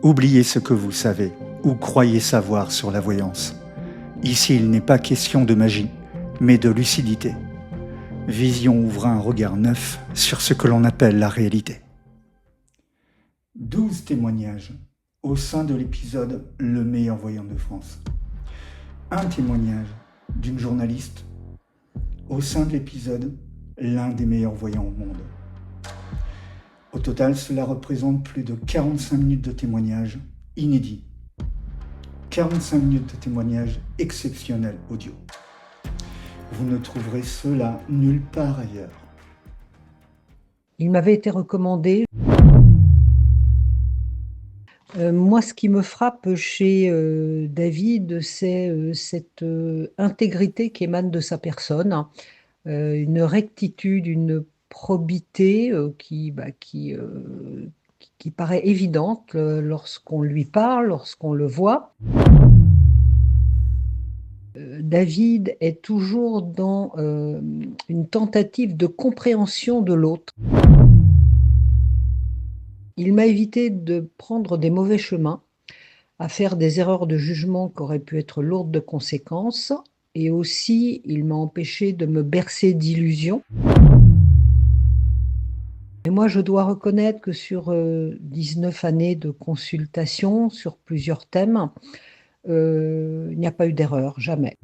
Oubliez ce que vous savez ou croyez savoir sur la voyance. Ici, il n'est pas question de magie, mais de lucidité. Vision ouvre un regard neuf sur ce que l'on appelle la réalité. 12 témoignages au sein de l'épisode Le meilleur voyant de France. Un témoignage d'une journaliste au sein de l'épisode L'un des meilleurs voyants au monde. Au total, cela représente plus de 45 minutes de témoignages inédits. 45 minutes de témoignages exceptionnels audio. Vous ne trouverez cela nulle part ailleurs. Il m'avait été recommandé. Moi, ce qui me frappe chez David, c'est cette intégrité qui émane de sa personne, une rectitude, une probité qui paraît évidente lorsqu'on lui parle, lorsqu'on le voit. David est toujours dans une tentative de compréhension de l'autre. Il m'a évité de prendre des mauvais chemins, à faire des erreurs de jugement qui auraient pu être lourdes de conséquences, et aussi il m'a empêché de me bercer d'illusions. Et moi, je dois reconnaître que sur 19 années de consultation sur plusieurs thèmes, il n'y a pas eu d'erreur, jamais.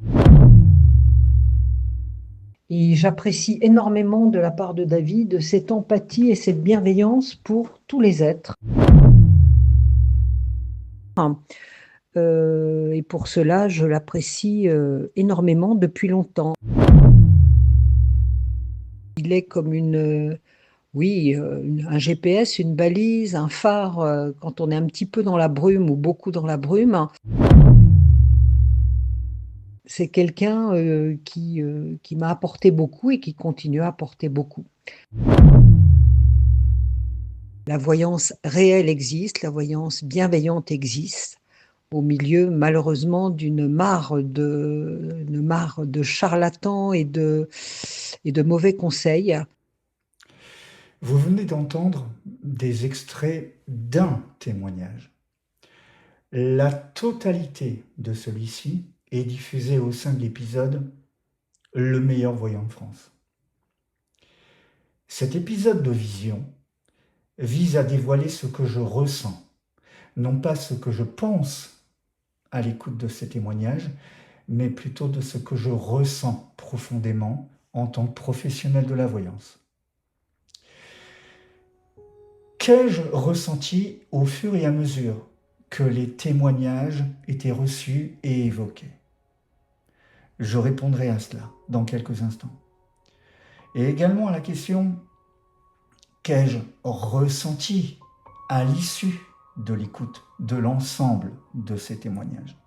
Et j'apprécie énormément de la part de David cette empathie et cette bienveillance pour tous les êtres. Et pour cela, je l'apprécie énormément depuis longtemps. Il est comme un GPS, une balise, un phare quand on est un petit peu dans la brume ou beaucoup dans la brume. C'est quelqu'un qui m'a apporté beaucoup et qui continue à apporter beaucoup. La voyance réelle existe, la voyance bienveillante existe, au milieu malheureusement d'une mare de charlatans et de mauvais conseils. Vous venez d'entendre des extraits d'un témoignage. La totalité de celui-ci est diffusée au sein de l'épisode Le meilleur voyant de France. Cet épisode de vision vise à dévoiler ce que je ressens, non pas ce que je pense à l'écoute de ces témoignages, mais plutôt de ce que je ressens profondément en tant que professionnel de la voyance. Qu'ai-je ressenti au fur et à mesure que les témoignages étaient reçus et évoqués? Je répondrai à cela dans quelques instants. Et également à la question, qu'ai-je ressenti à l'issue de l'écoute de l'ensemble de ces témoignages?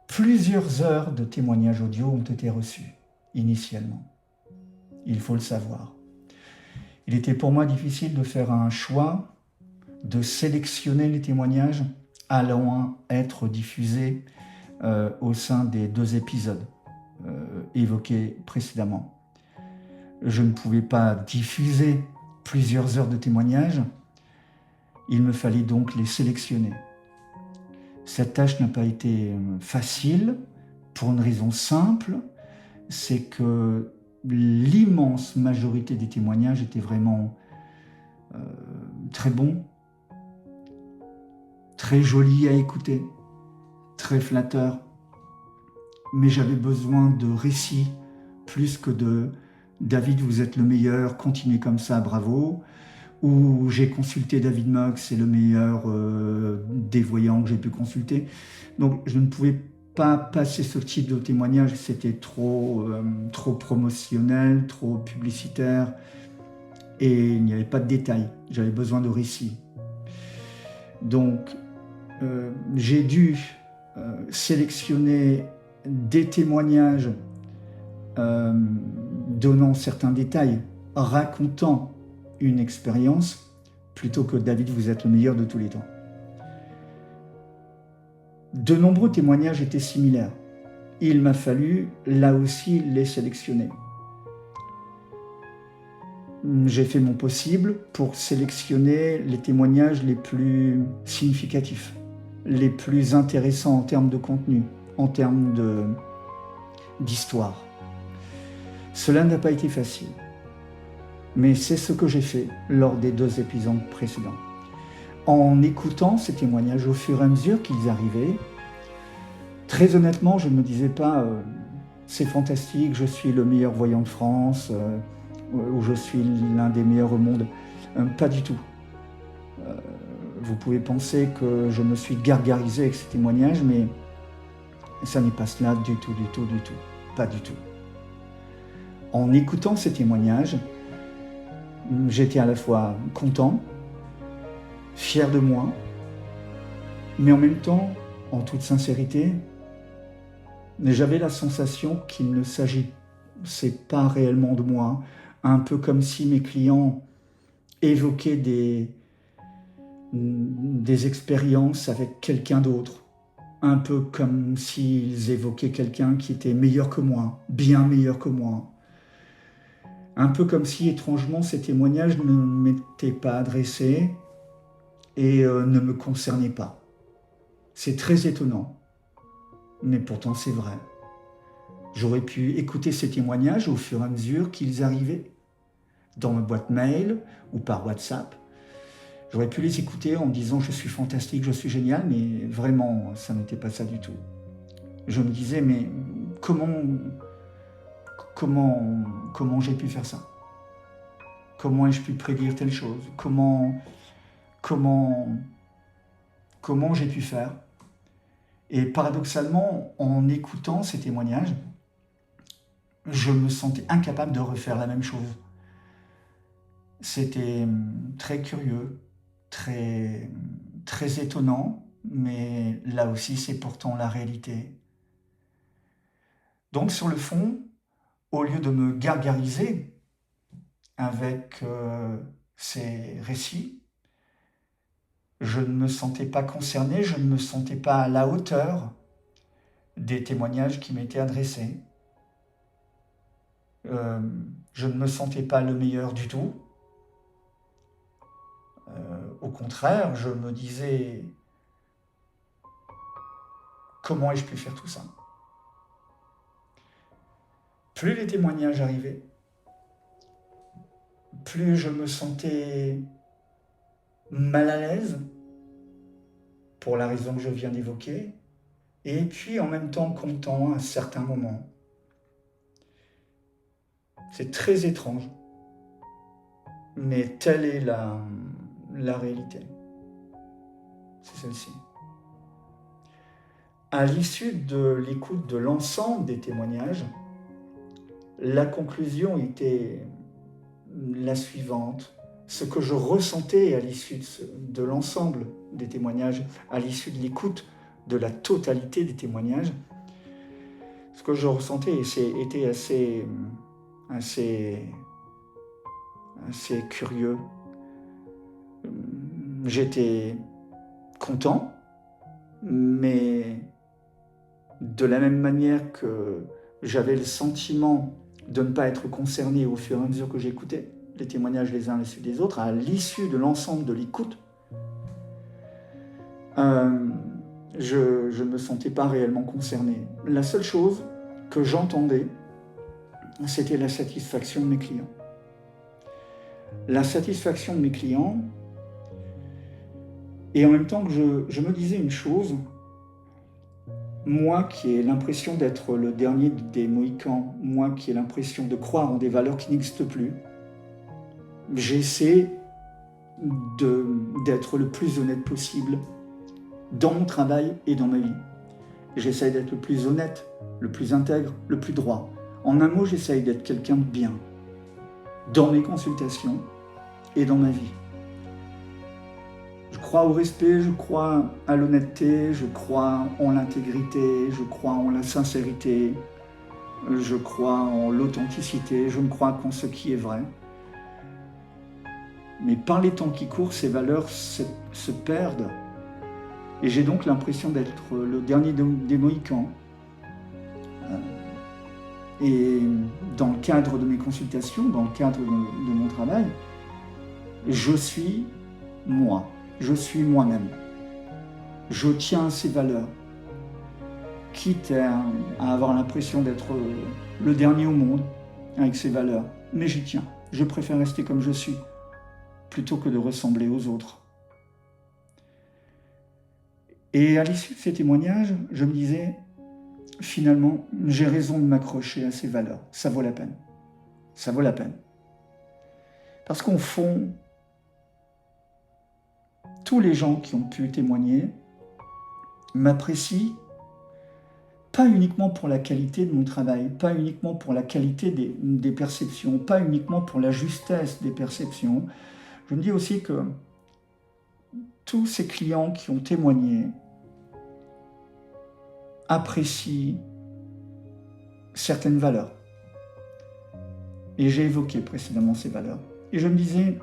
Plusieurs heures de témoignages audio ont été reçus initialement. Il faut le savoir. Il était pour moi difficile de faire un choix, de sélectionner les témoignages allant être diffusés au sein des 2 épisodes évoqués précédemment. Je ne pouvais pas diffuser plusieurs heures de témoignages, il me fallait donc les sélectionner. Cette tâche n'a pas été facile pour une raison simple, c'est que l'immense majorité des témoignages étaient vraiment très bons, très jolis à écouter, très flatteurs, mais j'avais besoin de récits plus que de « David, vous êtes le meilleur, continuez comme ça, bravo » ou « J'ai consulté David Mogg, c'est le meilleur des voyants que j'ai pu consulter ». Donc je ne pouvais pas passer ce type de témoignage, c'était trop promotionnel, trop publicitaire, et il n'y avait pas de détails, j'avais besoin de récits. Donc j'ai dû sélectionner des témoignages donnant certains détails, racontant une expérience, plutôt que « David, vous êtes le meilleur de tous les temps ». De nombreux témoignages étaient similaires. Il m'a fallu, là aussi, les sélectionner. J'ai fait mon possible pour sélectionner les témoignages les plus significatifs, les plus intéressants en termes de contenu, en termes d'histoire. Cela n'a pas été facile, mais c'est ce que j'ai fait lors des 2 épisodes précédents. En écoutant ces témoignages au fur et à mesure qu'ils arrivaient, très honnêtement, je ne me disais pas c'est fantastique, je suis le meilleur voyant de France, ou je suis l'un des meilleurs au monde. Pas du tout. Vous pouvez penser que je me suis gargarisé avec ces témoignages, mais ça n'est pas cela du tout, pas du tout. En écoutant ces témoignages, j'étais à la fois content, fier de moi, mais en même temps, en toute sincérité, j'avais la sensation qu'il ne s'agissait pas réellement de moi, un peu comme si mes clients évoquaient des expériences avec quelqu'un d'autre, un peu comme s'ils évoquaient quelqu'un qui était meilleur que moi, bien meilleur que moi. Un peu comme si, étrangement, ces témoignages ne m'étaient pas adressés et ne me concernaient pas. C'est très étonnant, mais pourtant c'est vrai. J'aurais pu écouter ces témoignages au fur et à mesure qu'ils arrivaient, dans ma boîte mail ou par WhatsApp. J'aurais pu les écouter en me disant « je suis fantastique, je suis génial », mais vraiment, ça n'était pas ça du tout. Je me disais « mais comment j'ai pu faire ça? Comment ai-je pu prédire telle chose? Comment j'ai pu faire ?» Et paradoxalement, en écoutant ces témoignages, je me sentais incapable de refaire la même chose. C'était très curieux, très étonnant, mais là aussi, c'est pourtant la réalité. Donc, sur le fond, au lieu de me gargariser avec ces récits, je ne me sentais pas concerné, je ne me sentais pas à la hauteur des témoignages qui m'étaient adressés. Je ne me sentais pas le meilleur du tout. Au contraire, je me disais « comment ai-je pu faire tout ça ?» Plus les témoignages arrivaient, plus je me sentais mal à l'aise, pour la raison que je viens d'évoquer, et puis en même temps content à certains moments. C'est très étrange, mais telle est la réalité. C'est celle-ci. À l'issue de l'écoute de l'ensemble des témoignages, la conclusion était la suivante. Ce que je ressentais à l'issue de l'ensemble des témoignages, à l'issue de l'écoute de la totalité des témoignages, ce que je ressentais était assez curieux. J'étais content, mais de la même manière que j'avais le sentiment de ne pas être concerné au fur et à mesure que j'écoutais les témoignages les uns à l'issue des autres, à l'issue de l'ensemble de l'écoute, je ne me sentais pas réellement concerné. La seule chose que j'entendais, c'était la satisfaction de mes clients. La satisfaction de mes clients, et en même temps que je me disais une chose, moi qui ai l'impression d'être le dernier des Mohicans, moi qui ai l'impression de croire en des valeurs qui n'existent plus, j'essaie d'être le plus honnête possible dans mon travail et dans ma vie. J'essaie d'être le plus honnête, le plus intègre, le plus droit. En un mot, j'essaie d'être quelqu'un de bien dans mes consultations et dans ma vie. Je crois au respect, je crois à l'honnêteté, je crois en l'intégrité, je crois en la sincérité, je crois en l'authenticité, je ne crois qu'en ce qui est vrai. Mais par les temps qui courent, ces valeurs se perdent. Et j'ai donc l'impression d'être le dernier des Mohicans. Et dans le cadre de mes consultations, dans le cadre de mon travail, je suis moi, je suis moi-même. Je tiens à ces valeurs, quitte à avoir l'impression d'être le dernier au monde avec ces valeurs. Mais j'y tiens. Je préfère rester comme je suis, plutôt que de ressembler aux autres. Et à l'issue de ces témoignages, je me disais, finalement, j'ai raison de m'accrocher à ces valeurs. Ça vaut la peine. Ça vaut la peine. Parce qu'au fond, tous les gens qui ont pu témoigner m'apprécient, pas uniquement pour la qualité de mon travail, pas uniquement pour la qualité des perceptions, pas uniquement pour la justesse des perceptions. Je me dis aussi que tous ces clients qui ont témoigné apprécient certaines valeurs. Et j'ai évoqué précédemment ces valeurs. Et je me disais,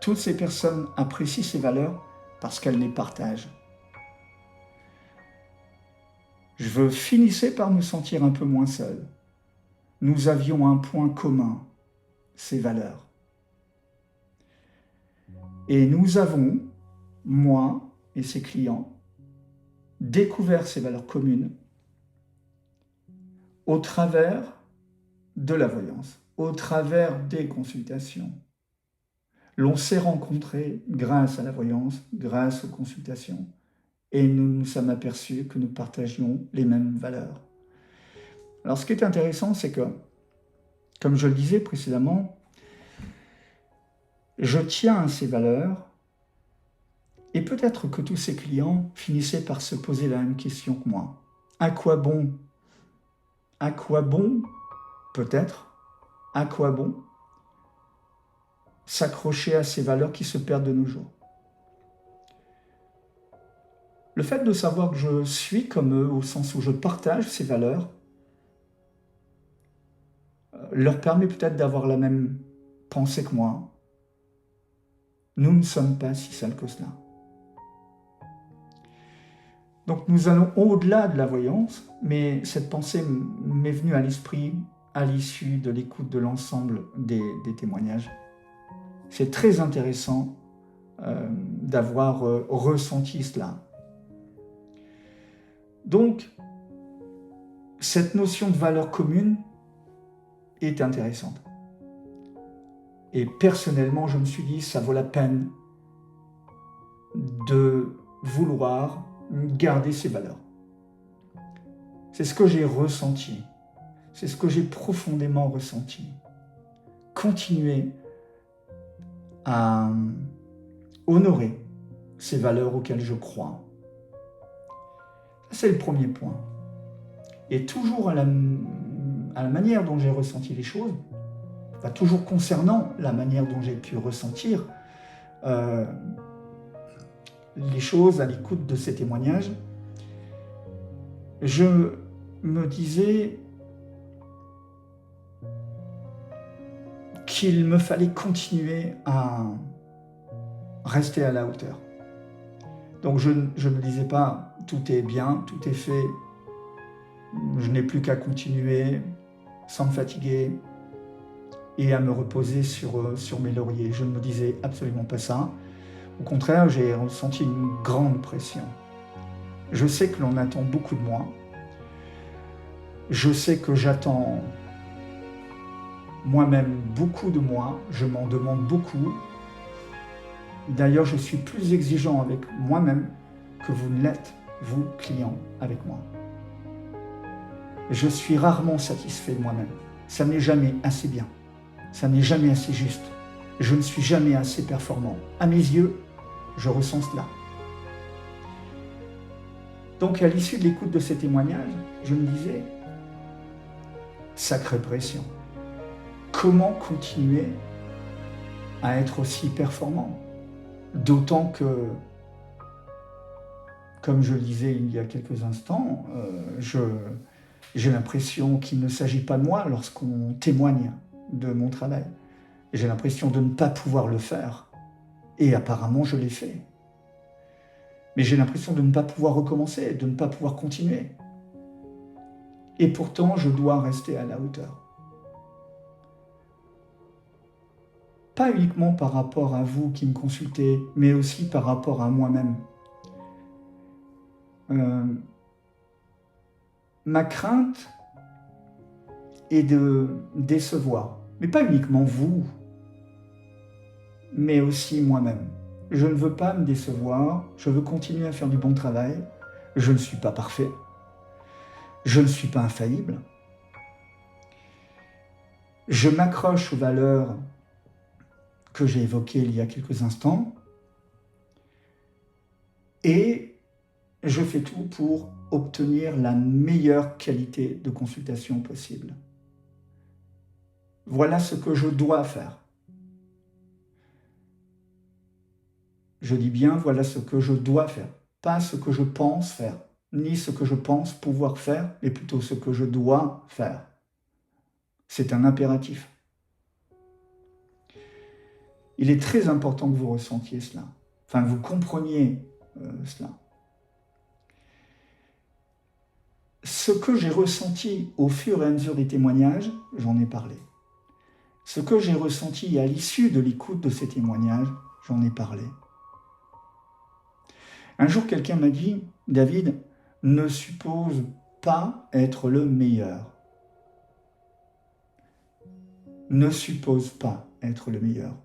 toutes ces personnes apprécient ces valeurs parce qu'elles les partagent. Je finissais par me sentir un peu moins seul. Nous avions un point commun, ces valeurs. Et nous avons, moi et ses clients, découvert ces valeurs communes au travers de la voyance, au travers des consultations. L'on s'est rencontrés grâce à la voyance, grâce aux consultations, et nous nous sommes aperçus que nous partagions les mêmes valeurs. Alors ce qui est intéressant, c'est que, comme je le disais précédemment, je tiens à ces valeurs, et peut-être que tous ces clients finissaient par se poser la même question que moi. À quoi bon? À quoi bon, peut-être, à quoi bon s'accrocher à ces valeurs qui se perdent de nos jours? Le fait de savoir que je suis comme eux, au sens où je partage ces valeurs, leur permet peut-être d'avoir la même pensée que moi. Nous ne sommes pas si sales que cela. Donc nous allons au-delà de la voyance, mais cette pensée m'est venue à l'esprit à l'issue de l'écoute de l'ensemble des témoignages. C'est très intéressant d'avoir ressenti cela. Donc, cette notion de valeur commune est intéressante. Et personnellement, je me suis dit, ça vaut la peine de vouloir garder ces valeurs. C'est ce que j'ai ressenti. C'est ce que j'ai profondément ressenti. Continuer à honorer ces valeurs auxquelles je crois. C'est le premier point. Et toujours à la manière dont j'ai ressenti les choses, toujours concernant la manière dont j'ai pu ressentir les choses à l'écoute de ces témoignages, je me disais qu'il me fallait continuer à rester à la hauteur. Donc je ne me disais pas « tout est bien, tout est fait, je n'ai plus qu'à continuer sans me fatiguer et à me reposer sur mes lauriers ». Je ne me disais absolument pas ça. Au contraire, j'ai ressenti une grande pression. Je sais que l'on attend beaucoup de moi. Je sais que j'attends moi-même beaucoup de moi. Je m'en demande beaucoup. D'ailleurs, je suis plus exigeant avec moi-même que vous ne l'êtes, vous, clients, avec moi. Je suis rarement satisfait de moi-même. Ça n'est jamais assez bien. Ça n'est jamais assez juste. Je ne suis jamais assez performant. À mes yeux, je ressens cela. Donc, à l'issue de l'écoute de ces témoignages, je me disais, sacrée pression. Comment continuer à être aussi performant? D'autant que, comme je le disais il y a quelques instants, j'ai l'impression qu'il ne s'agit pas de moi lorsqu'on témoigne de mon travail. J'ai l'impression de ne pas pouvoir le faire. Et apparemment, je l'ai fait. Mais j'ai l'impression de ne pas pouvoir recommencer, de ne pas pouvoir continuer. Et pourtant, je dois rester à la hauteur. Pas uniquement par rapport à vous qui me consultez, mais aussi par rapport à moi-même. Ma crainte est de décevoir, mais pas uniquement vous, mais aussi moi-même. Je ne veux pas me décevoir, je veux continuer à faire du bon travail, je ne suis pas parfait, je ne suis pas infaillible, je m'accroche aux valeurs que j'ai évoquées il y a quelques instants, et je fais tout pour obtenir la meilleure qualité de consultation possible. Voilà ce que je dois faire. Je dis bien, voilà ce que je dois faire, pas ce que je pense faire, ni ce que je pense pouvoir faire, mais plutôt ce que je dois faire. C'est un impératif. Il est très important que vous ressentiez cela, enfin que vous compreniez cela. Ce que j'ai ressenti au fur et à mesure des témoignages, j'en ai parlé. Ce que j'ai ressenti à l'issue de l'écoute de ces témoignages, j'en ai parlé. Un jour, quelqu'un m'a dit, « David, ne suppose pas être le meilleur. Ne suppose pas être le meilleur.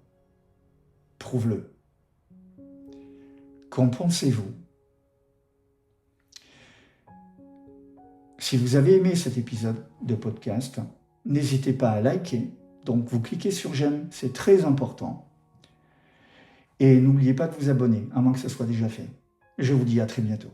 Prouve-le. » Qu'en pensez-vous ? Si vous avez aimé cet épisode de podcast, n'hésitez pas à liker. Donc, vous cliquez sur « J'aime », c'est très important. Et n'oubliez pas de vous abonner, à moins que ce soit déjà fait. Je vous dis à très bientôt.